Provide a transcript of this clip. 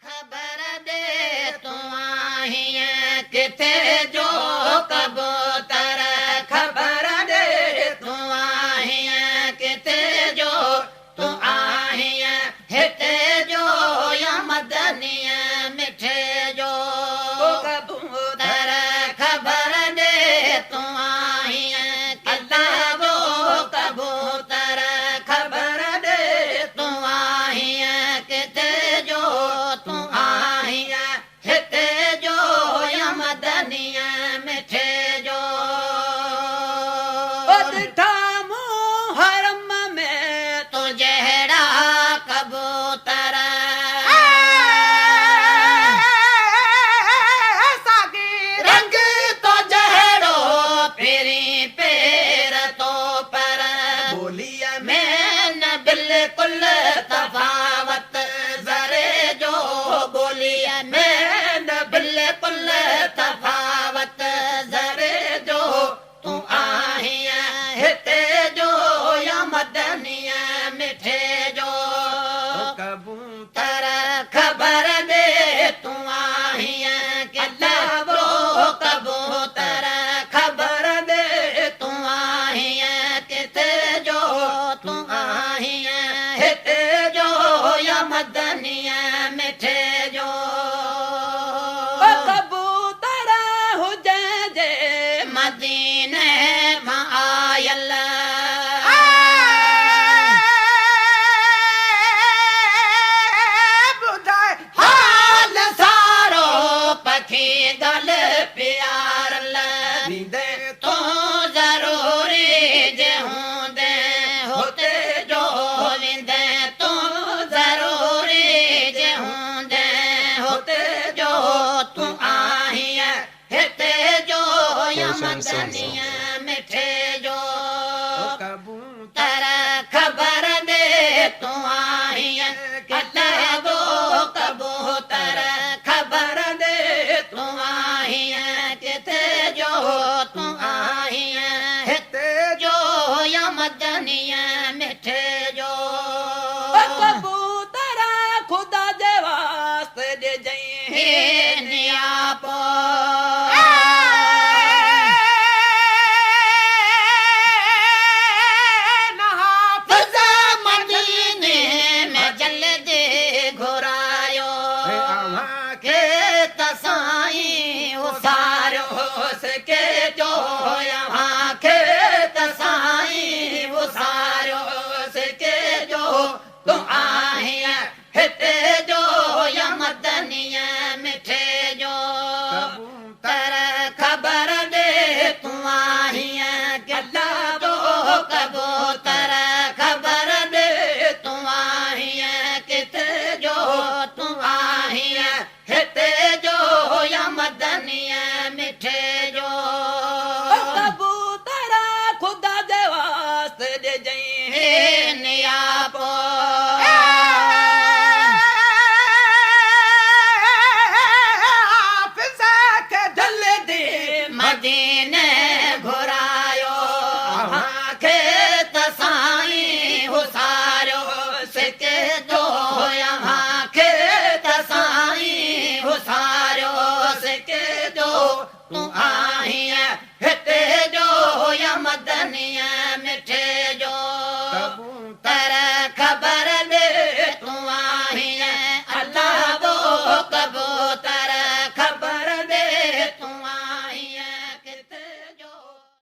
खबर दे तू आहीं किथे जो कबूतर खबर दे तू आहीं किथे जो तू आहीं हिते जो या मदनीअ मिठे जो कबूतर खबर दे तू आहीं किथे जो कबूतर खबर दे तू आहीं किथे जो तू आहीं हिते जो या मदनीअ मिठे जो ॾिठा मूं हरम में तो जहिड़ा कबूतर साॻी रंग तो जहिड़ो पहिरीं पेर तो पर ॿोलीअ में न बिल्कुलु तफ़ावत ज़रे जो ॿोलीअ में न बिल्कुलु तफ़ावत ज़रे जो तू आहीं हिते जो या मदनीअ मिठे जो कबूतर खबर दे तू आहीं किथे जो कबूतर खबर दे तू आहीं किथे जो तू आहीं हिते जो या मदनीअ मिठे जो कबूतर हुजे जे मदीने मां आयल ॿुधाए हाल सारो पखी गल प्यारल ॾींदे तूं ज़रूरी जे हूंदे हुते जो वेंदे तूं ज़रूरी जे हूंदे हुते जो तूं आहीं हिते जो या मदनीअ मिठे जो कबूतर खबर दे तू आहीं किथे जो कबूतर खबर दे तू आहीं किथे जो तू आहीं हिते जो या मदनीअ मिठे जो कबूतर ख़ुदा जे वास्ते ॾिजईं